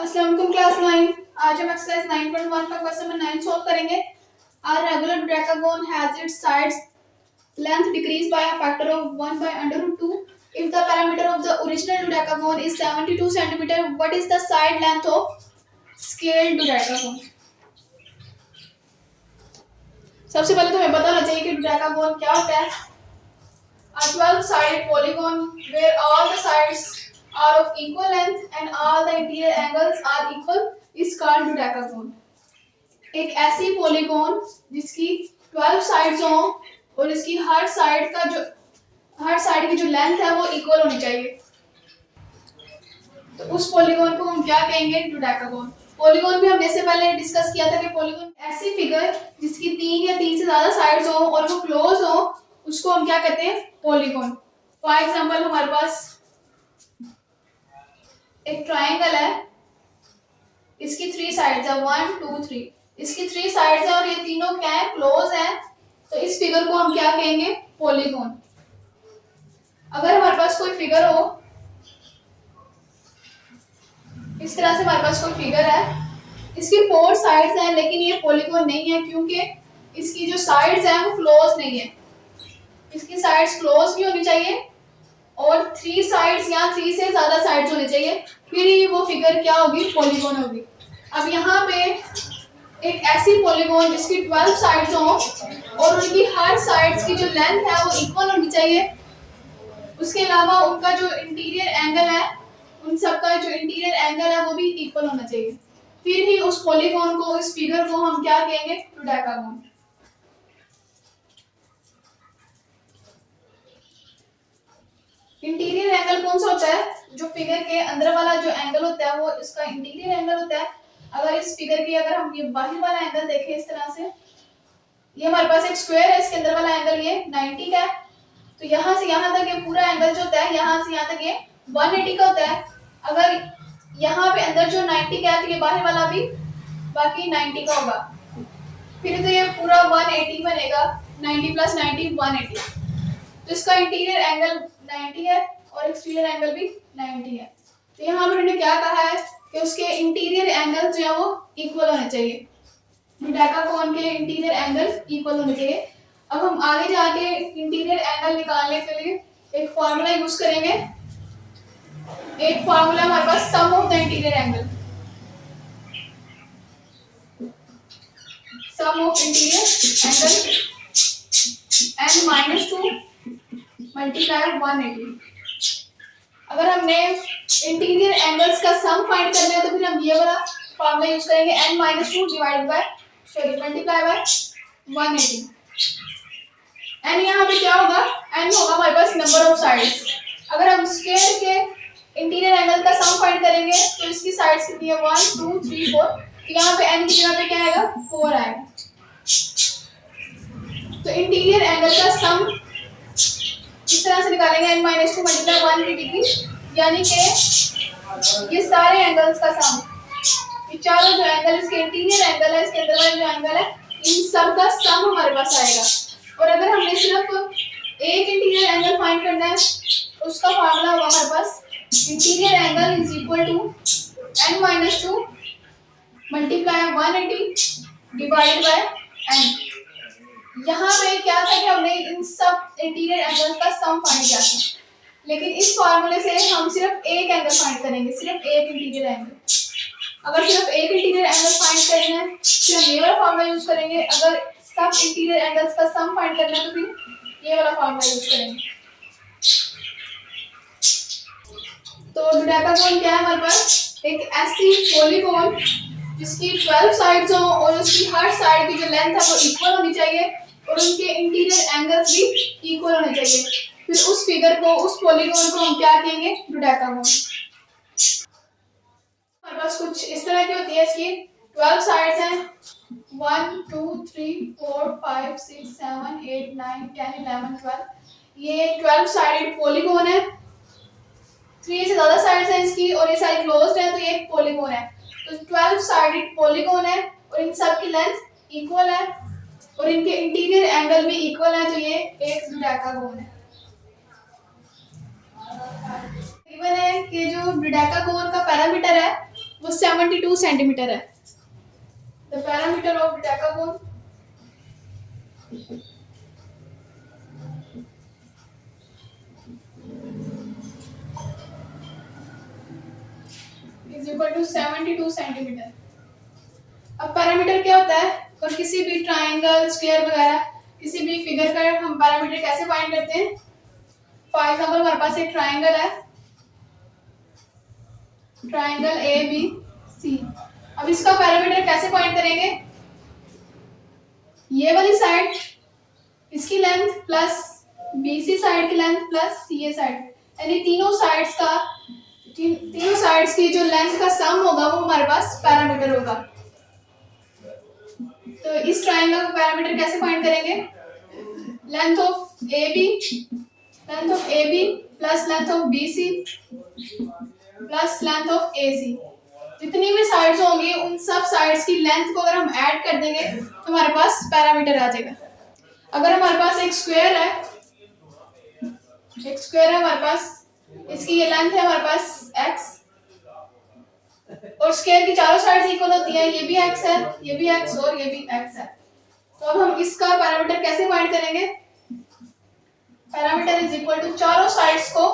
अस्सलाम वालेकुम क्लास 9। आज हम एक्सरसाइज 9.1 का क्वेश्चन नंबर 9 सॉल्व करेंगे। A regular decagon has its sides length decreased by a factor of 1 by under root 2. If the parameter of the original decagon is 72 centimeter, what is the side length of scaled decagon? सबसे पहले तो हमें पता होना चाहिए कि decagon क्या होता है। A 12-sided polygon where all the sides are of equal length and all the interior angles are equal is called decagon. एक ऐसी पॉलीगॉन जिसकी 12 साइड्स हो और इसकी हर साइड की जो लेंथ है वो इक्वल होनी चाहिए, तो उस पॉलीगॉन को हम क्या कहेंगे? डोडेकागोन। पॉलीगॉन भी हमने इससे पहले डिस्कस किया था कि पॉलीगॉन ऐसी फिगर जिसकी 3 या 3 से ज्यादा साइड्स हो और वो क्लोज हो, उसको हम क्या कहते हैं? पॉलीगॉन। फॉर एग्जांपल हमारे पास एक ट्रायंगल है, इसकी 3 साइड्स है, 1 2 3, इसकी 3 साइड्स है और ये तीनों क्या है? क्लोज है, तो इस फिगर को हम क्या कहेंगे? पॉलीगॉन। अगर हमारे पास कोई फिगर हो, इस तरह से हमारे पास कोई फिगर है, इसकी 4 साइड्स हैं लेकिन ये पॉलीगॉन नहीं है क्योंकि इसकी जो साइड्स हैं वो क्लोज नहीं है। इसकी साइड्स क्लोज भी होनी चाहिए और 3 साइड्स या 3 से ज्यादा साइड्स होनी चाहिए, फिर ही वो फिगर क्या होगी? पॉलीगॉन होगी। अब यहाँ पे एक ऐसी पॉलीगॉन जिसकी 12 साइड्स हो और उनकी हर साइड्स की जो लेंथ है वो इक्वल होनी चाहिए, उसके अलावा उनका जो इंटीरियर एंगल है, उन सबका जो इंटीरियर एंगल है वो भी इक्वल होना चाहिए, फिर ही उस पॉलीगॉन को, इस फिगर को हम क्या कहेंगे? डोडेकागोन। इंटीरियर एंगल कौन सा होता है? जो फिगर के अंदर वाला जो एंगल होता है वो इसका इंटीरियर एंगल होता है। अगर इस फिगर की अगर हम ये बाहर वाला एंगल देखें इस तरह से, ये हमारे पास एक स्क्वायर है, इसके अंदर वाला एंगल ये 90 का है, तो यहाँ से यहाँ तक ये पूरा एंगल जो होता है, यहाँ से यहाँ तक ये 180 का होता है। अगर यहाँ पे अंदर जो 90 का है तो ये बाहर वाला भी बाकी 90 का होगा, फिर तो ये पूरा 180 बनेगा। 90 प्लस 90 180, तो इसका इंटीरियर एंगल 90 है और एक्सटीरियर एंगल भी 90 है। तो यहाँ पर उन्होंने क्या कहा है कि उसके इंटीरियर एंगल जो है वो इक्वल होने चाहिए, डोडेकागोन के इंटीरियर एंगल इक्वल होने चाहिए। अब हम आगे जाके इंटीरियर एंगल निकालने के लिए एक फॉर्मूला यूज करेंगे। एक फॉर्मूला हमारे पास sum of the interior angle, sum of interior angle n minus 2 multiply 180। अगर हमने इंटीरियर एंगल्स का सम फाइंड करना है तो फिर हम ये वाला फॉर्मूला यूज करेंगे, n minus 2 divided by multiply by 180। n यहाँ पे क्या होगा? n होगा हमारे पास नंबर ऑफ साइड्स। अगर हम स्क्वायर के इंटीरियर एंगल का सम फाइंड करेंगे तो इसकी साइड्स कितनी है? 1 2 3 4, तो यहाँ पे n की जगह पे क्या आएगा? 4 आएगा। तो इंटीरियर एंगल का सम इस तरह से निकालेंगे, n माइनस 2 मल्टीप्लाई 180 डिग्री, यानी कि ये सारे एंगल्स का सम, ये चारों जो एंगल, इसके इंटीरियर एंगल है, इसके अंदर वाले जो एंगल है, इन सब का सम हमारे पास आएगा। और अगर हमने सिर्फ एक इंटीरियर एंगल फाइंड करना है तो उसका फार्मूला होगा हमारे पास, interior angle is equal to n minus 2 multiply 180 divided by n। यहाँ पे क्या था कि हमने इन सब इंटीरियर एंगल का सम फाइंड किया था, लेकिन इस फार्मूले से हम सिर्फ एक एंगल फाइंड करेंगे, सिर्फ एक इंटीरियर एंगल। अगर सिर्फ एक इंटीरियर एंगल फाइंड करना है फिर हम ये वाला फार्मूला यूज करेंगे, अगर सब इंटीरियर एंगल्स का सम फाइंड करना है तो फिर ये वाला फार्मूला यूज करेंगे। तो डोडेकागोन क्या है हमारे पास? एक ऐसी पॉलीगॉन जिसकी 12 साइड्स हो और उसकी हर साइड की जो लेंथ है वो इक्वल होनी चाहिए और उनके इंटीरियर एंगल्स भी इक्वल होने चाहिए, फिर उस फिगर को, उस पॉलीगॉन को हम क्या कहेंगे? डोडेकागोन। हमारे पास कुछ इस तरह की होती है, इसकी 12 साइड्स हैं, 1 2 3 4 5 6 7 8 9 10 11 12, ये 12 साइडेड पॉलीगॉन है। 3 से ज्यादा साइड्स हैं इसकी और ये सारी क्लोज्ड है, तो ये एक पॉलीगॉन है। तो 12 साइडेड पॉलीगॉन है और इन सब की लेंथ इक्वल है और इनके इंटीरियर एंगल भी इक्वल है, तो ये एक डोडेकागोन है। गिवन है कि जो डोडेकागोन का पैरामीटर है वो 72 सेंटीमीटर है। The parameter of decagon is equal to 72 centimetre. अब पैरामीटर क्या होता है, और किसी भी ट्राइंगल, स्क्वायर वगैरह किसी भी फिगर का हम पैरामीटर कैसे फाइंड करते हैं। फॉर एग्जांपल हमारे पास एक ट्राइंगल है, ट्राइंगल ए बी सी। अब इसका पैरामीटर कैसे फाइंड करेंगे, ये वाली साइड इसकी लेंथ प्लस बीसी साइड की लेंथ प्लस सीए साइड, यानी तीनों साइड्स की जो लेंथ का सम होगा वो हमारे पास पैरामीटर होगा। तो इस ट्राइंगल का पैरामीटर कैसे फाइंड करेंगे, length of A B plus length of B C plus length of A C. जितनी भी साइड्स होंगी उन सब साइड्स की लेंथ को अगर हम ऐड कर देंगे तो हमारे पास पैरामीटर आ जाएगा। अगर हमारे पास एक स्क्वायर है हमारे पास, इसकी ये लेंथ है हमारे पास x, और स्क्वायर की चारों साइड्स इक्वल होती हैं, ये भी x है, ये भी x और ये भी x है। तो अब हम इसका पैरामीटर कैसे फाइंड करेंगे, पैरामीटर इज इक्वल टू चारों साइड्स को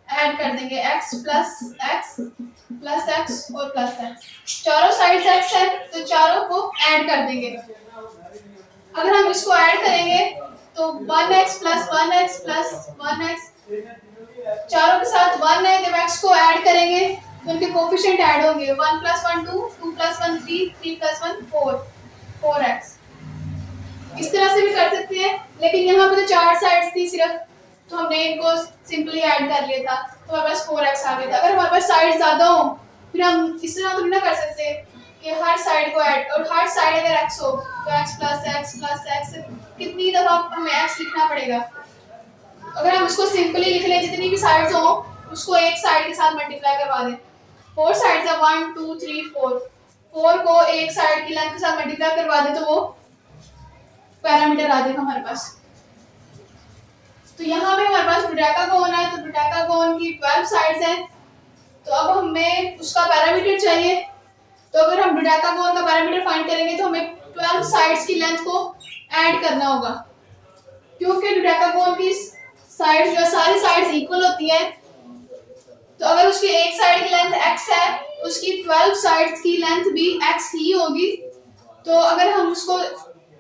ऐड कर देंगे, x प्लस x और प्लस x। चारों साइड्स x है तो चारों को ऐड कर देंगे। अगर हम इसको ऐड करेंगे तो 1x plus 1x plus 1x, चारों के साथ 1 है, जब x को ऐड करेंगे तो उनके कोफिशिएंट ऐड होंगे, 1 प्लस 1 2, 2 प्लस 1 3, 3 प्लस 1 4, 4x। इस तरह से भी कर सकते हैं, लेकिन यहाँ पे तो चार साइड्स थी सिर्फ, तो हमने इनको सिंपली ऐड कर लिया था तो हमारे पास 4x आ गया था। अगर हमारे पास साइड ज्यादा हो फिर हम इस तरह तो नहीं ना कर सकते कि हर साइड को ऐड, और हर साइड अगर x हो तो x प्लस x कितनी दफा हमें x लिखना पड़ेगा। अगर हम इसको सिंपली लिख लें, जितनी भी साइड्स हो उसको एक साइड के साथ मल्टीप्लाई करवा दें, 4 साइड्स है 1 2 3 4, 4 को एक साइड की लेंथ के साथ मल्टीप्लाई करवा दें तो वो पैरामीटर आ जाएगा हमारे पास। तो यहाँ पे हमारे पास डोडेकागोन है, तो डोडेकागोन की 12 साइड्स हैं, तो अब हमें उसका पैरामीटर चाहिए। तो अगर हम डोडेकागोन का पैरामीटर फाइंड करेंगे तो हमें 12 साइड्स की लेंथ को ऐड करना होगा, क्योंकि डोडेकागोन की साइड्स जो सारी साइड्स इक्वल होती हैं, तो अगर उसकी एक साइड की लेंथ x है उसकी 12 साइड्स की लेंथ भी x ही होगी। तो अगर हम उसको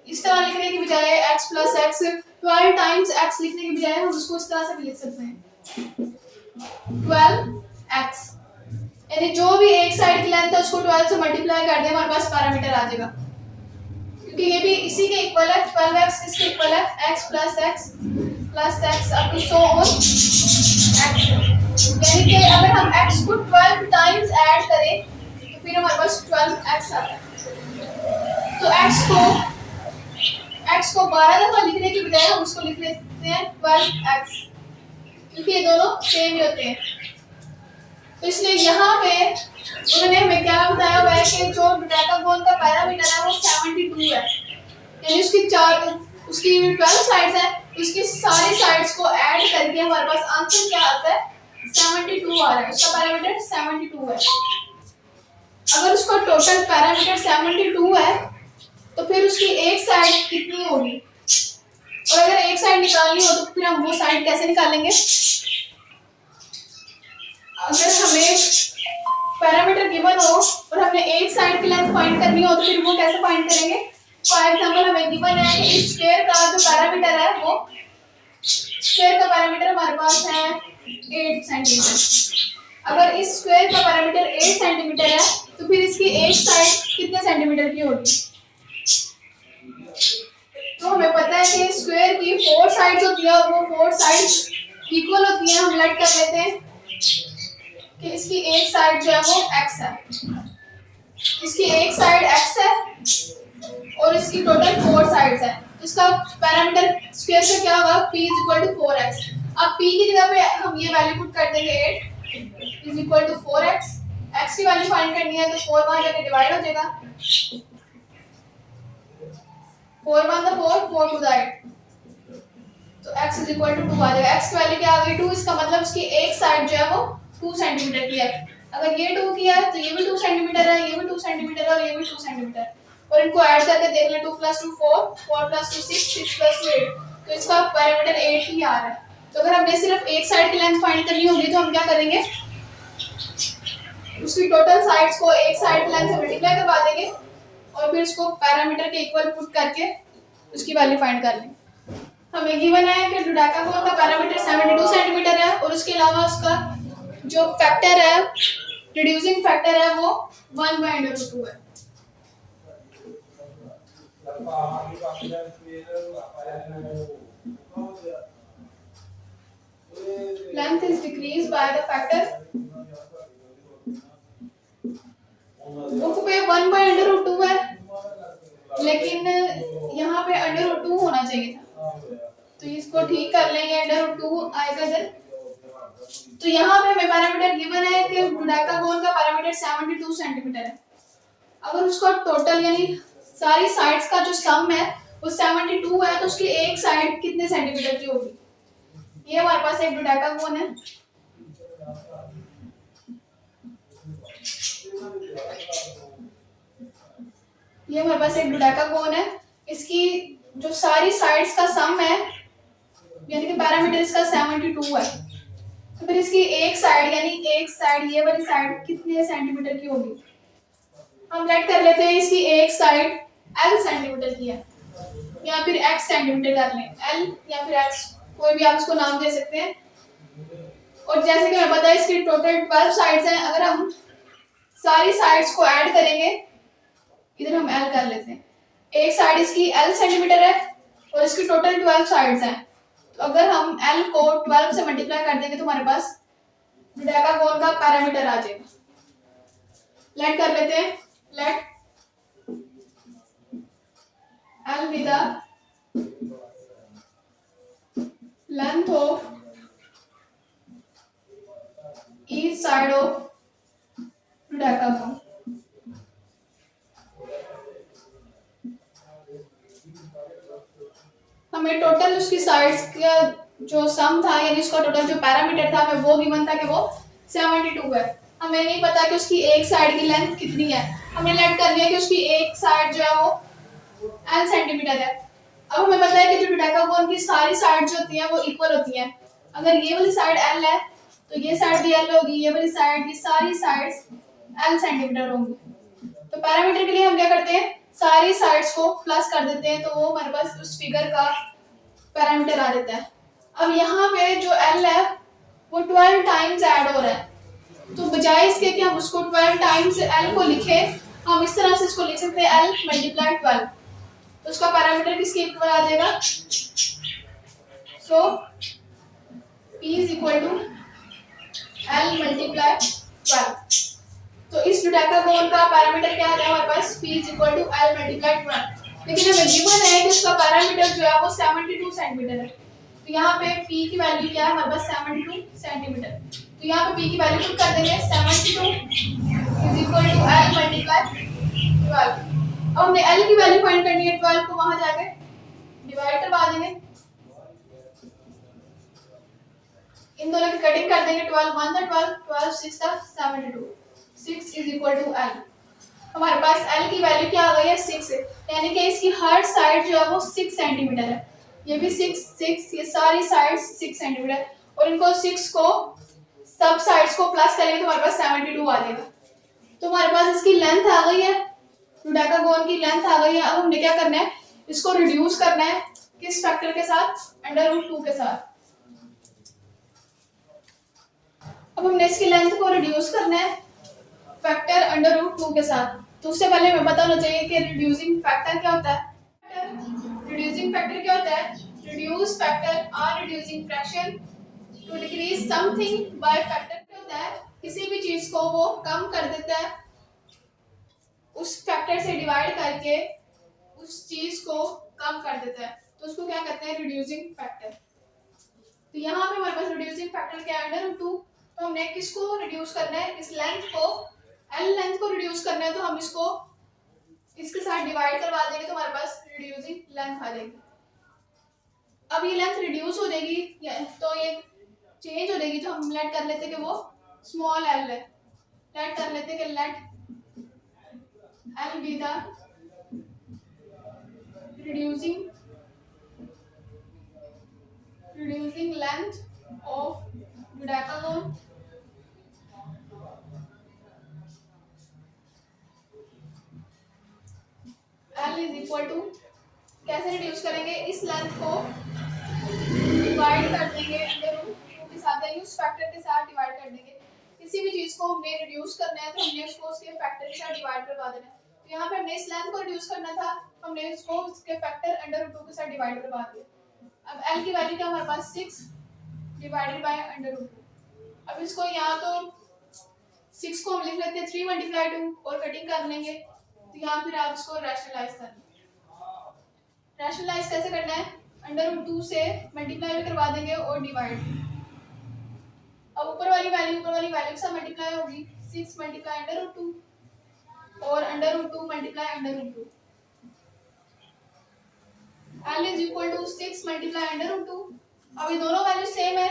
इस तरह लिखने की बजाय x plus x 12 times x लिखने की बजाय हम उसको इस तरह से भी लिख सकते हैं 12x, यानी जो भी एक साइड की लेंथ है उसको 12 से मल्टीप्लाई कर दें, हमारे पास पैरामीटर आ जाएगा, क्योंकि ये भी इसी के इक्वल है। 12x किसके इक्वल है, x plus x up to so on x, यानी कि अगर हम x को 12 टाइम्स ऐड करें तो फिर हमारे पास 12x आता है। तो x को 12 दफा लिखने की बजाय हम उसको लिख लेते हैं 12x, क्योंकि ये दोनों सेम ही होते हैं। तो इसलिए यहाँ पे उन्होंने हमें क्या बताया हुआ है कि जो डोडेकागोन का पैरामीटर है वो 72 है, यानी उसकी 12 साइड्स है, उसकी सारी साइड्स को ऐड करके हमारे पास आंसर क्या आता है 72 आ रहा है, उसका पैरामीटर 72 है। अगर उसका टोटल पैरामीटर 72 है तो फिर उसकी एक साइड कितनी होगी, और अगर एक साइड निकालनी हो तो फिर हम वो साइड कैसे निकालेंगे। अगर हमें पैरामीटर गिवन हो और हमने एक साइड की लेंथ फाइंड करनी हो तो फिर वो कैसे फाइंड करेंगे। फॉर एग्जांपल हमें गिवन है कि इस स्क्वायर का जो पैरामीटर है वो स्क्वायर का पैरामीटर हमारे पास है 8 सेंटीमीटर। अगर इस स्क्वायर का पैरामीटर 8 सेंटीमीटर है तो फिर इसकी एक साइड कितने सेंटीमीटर की होगी। तो हमें पता है कि स्क्वायर की 4 साइड्स होती है और वो 4 साइड्स इक्वल होती हैं। हम लेट कर लेते हैं कि इसकी एक साइड जो है वो x है, इसकी एक साइड x है और इसकी टोटल 4 साइड्स है। तो इसका पैरामीटर स्क्वायर का क्या होगा p = 4x। अब p की जगह पे हम ये वैल्यू पुट कर देंगे 8 = 4x। x की वैल्यू फाइंड करनी है तो 4 वहां जाके डिवाइड हो जाएगा, 4 1 the 4, 4 2 the 8, तो x = 2 आ जाएगा। x की वैल्यू क्या आ गई 2, इसका मतलब इसकी एक साइड जो है वो 2 सेंटीमीटर की है। अगर ये 2 किया है तो ये भी 2 सेंटीमीटर है, ये भी 2 सेंटीमीटर है और ये भी 2 सेंटीमीटर। और इनको ऐड करके देख लें 2 + 2 4, 4 + 2 6, 6 + 2 8, तो इसका पैरामीटर 8 ही आ रहा है। तो अगर हमने सिर्फ एक साइड की लेंथ फाइंड करनी होगी तो हम क्या करेंगे, उसकी टोटल साइड्स को एक साइड की लेंथ से मल्टीप्लाई करवा देंगे और फिर उसको पैरामीटर के इक्वल पुट करके उसकी वैल्यू फाइंड कर लेंगे। हमें गिवन है कि डोडेकागोन का पैरामीटर 72 सेंटीमीटर है और उसके अलावा उसका जो फैक्टर है, रिड्यूसिंग फैक्टर है, वो 1/√2 है। Length is decreased by the factor, book पे 1/√2 है लेकिन यहाँ पे √2 होना चाहिए था, तो इसको ठीक कर लेंगे, √2 आएगा इधर। तो यहाँ पे हमें पैरामीटर गिवन है कि डोडेकागोन का पैरामीटर 72 सेंटीमीटर है। अगर उसका टोटल यानी सारी साइड्स का जो सम है वो 72 है तो उसकी एक साइड कितने सेंटीमीटर की होगी। ये हमारे पास एक डोडेकागोन है, ये हमारे पास एक डोडेकागोन है, इसकी जो सारी साइड्स का सम है यानी कि पैरामीटर इसका 72 है, तो फिर इसकी एक साइड यानी एक साइड ये वाली साइड कितने सेंटीमीटर की होगी। हम लेट कर लेते हैं इसकी एक साइड L सेंटीमीटर की है या फिर X सेंटीमीटर कर लें, L या फिर X कोई भी आप उसको नाम दे सकते हैं। और जैसे कि हमें पता है इसकी टोटल 12 साइड्स हैं, अगर हम सारी साइड्स को ऐड करेंगे, इधर हम L कर लेते हैं, एक साइड इसकी L सेंटीमीटर है और इसकी टोटल 12 साइड्स हैं, तो अगर हम L को 12 से मल्टीप्लाई कर देंगे तो हमारे पास डोडेकागोन का पैरामीटर आ जाएगा। लेट कर लेते हैं, let L be the length of each side of dodecagon. हमें टोटल उसकी साइड्स का जो सम था यानी उसका टोटल जो पैरामीटर था हमें वो गिवन था कि वो 72 है। हमें नहीं पता कि उसकी एक साइड की लेंथ कितनी है, हमने लेट कर लिया कि उसकी एक साइड जो है वो L सेंटीमीटर है। अब हमें पता है कि जो डोडेकागोन की सारी साइड जो होती हैं वो इक्वल होती हैं, अगर ये वाली साइड L है तो ये साइड भी L होगी, ये वाली साइड की सारी साइड्स L सेंटीमीटर होंगी। तो पैरामीटर के लिए हम क्या करते हैं, सारी साइड्स को प्लस कर देते हैं तो वो हमारे पास उस फिगर का पैरामीटर आ जाता है। अब यहाँ पे जो L है वो 12 टाइम्स ऐड हो रहा है, तो बजाय इसके कि हम उसको 12 टाइम्स L को लिखें, हम इस तरह से इसको लिख सकते हैं L × 12, तो उसका पैरामीटर किसके इक्वल आ जाएगा, सो P = L × 12। तो इस डोडेकागोन का पैरामीटर क्या आता है हमारे पास, P = L × 12। लेकिन हमें गिवन है कि उसका पैरामीटर जो है वो 72 सेंटीमीटर है, तो यहाँ पे P की वैल्यू क्या है हमारे पास 72 सेंटीमीटर, तो यहाँ पे P की वैल्यू पुट कर देंगे 72 = L × 12। अब हमने L की वैल्यू फाइंड करनी है, 12 को वहां जाके डिवाइड करवा देंगे, इन दोनों की कटिंग कर देंगे, 12 1 * 12, 12 6 72, 6 = L। हमारे पास L की वैल्यू क्या आ गई है 6, यानी कि इसकी हर साइड जो है वो 6 सेंटीमीटर है, ये भी 6 6, ये सारी साइड्स 6 सेंटीमीटर, और इनको 6 को सब साइड्स को प्लस करेंगे तो हमारे पास 72 आ जाएगा। तो हमारे पास इसकी लेंथ आ गई है, डोडेकागोन की लेंथ आ गई है। अब हमने क्या करना है, इसको रिड्यूस करना है, किस फैक्टर के साथ, √2 के साथ। अब हमने इसकी लेंथ को रिड्यूस करना है फैक्टर √2 के साथ, तो उससे पहले हमें पता होना चाहिए कि रिड्यूसिंग फैक्टर क्या होता है। रिड्यूसिंग फैक्टर क्या होता है, reduce factor or reducing fraction to decrease something by factor. क्या होता है, किसी भी चीज को वो कम कर देता है उस फैक्टर से डिवाइड करके उस चीज को कम कर देता है, तो उसको क्या कहते हैं, रिड्यूसिंग फैक्टर। तो यहाँ पे हमारे पास रिड्यूसिंग फैक्टर क्या है, √2, तो हमने किसको रिड्यूस करना है, इस लेंथ को, L लेंथ को रिड्यूस करना है, तो हम इसको इसके साथ डिवाइड करवा देंगे तो हमारे पास रिड्यूसिंग लेंथ आ जाएगी। अब ये लेंथ रिड्यूस हो जाएगी तो ये चेंज हो जाएगी, तो हम लेट कर लेते हैं कि वो स्मॉल L है, लेट कर लेते कि let L be the reducing length of decagon L is equal to, कैसे रिड्यूस करेंगे, इस लेंथ को डिवाइड कर देंगे अंडर रूट टू के साथ या यूज फैक्टर के साथ डिवाइड कर देंगे। किसी भी चीज को हमने रिड्यूस करना है तो हमने उसको उसके फैक्टर के साथ डिवाइड करवा देना है। तो यहाँ पे हमने इस लेंथ को रिड्यूस करना था, हमने इसको उसके फैक्टर अंडर रूट टू के साथ डिवाइड करवा दिया। अब L की वैल्यू क्या हमारे पास 6 divided by under root two. अब इसको यहाँ तो 6 को हम लिख लेते हैं 3 मल्टीप्लाई 2 और कटिंग कर लेंगे। तो यहाँ फिर आप इसको रैशनलाइज करना है। रैशनलाइज कैसे करना है, अंडर रूट 2 से मल्टीप्लाई भी करवा देंगे और डिवाइड। अब ऊपर वाली वैल्यू के साथ मल्टीप्लाई होगी, 6 मल्टीप्लाई अंडर रूट 2 और under root 2 multiply under root 2। L is equal to 6 multiply under root 2। अब ये दोनों वैल्यू सेम है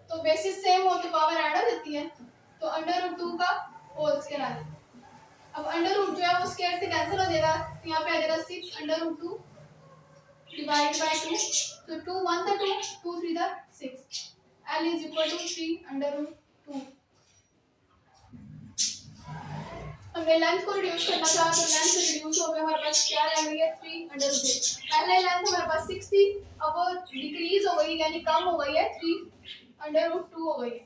तो बेसिस सेम हो तो पावर ऐड हो जाती है, तो अंडर रूट 2 का होल स्क्वायर आ जाएगा। अब अंडर रूट जो है वो स्क्वायर से कैंसिल हो जाएगा, तो यहाँ पे आ जाएगा 6 अंडर रूट 2 डिवाइड बाय 2, तो 2 1 था 2, 2 3 था 6। L is equal to 3 under root 2। हमने लेंथ को रिड्यूस करना था तो लेंथ रिड्यूस हो गया, हमारे पास क्या रह गई है 3 अंडर रूट 2। पहले लेंथ हमारे पास 6 थी, अब वो डिक्रीज हो गई यानी कम हो गई है, 3 अंडर रूट 2 हो गई है।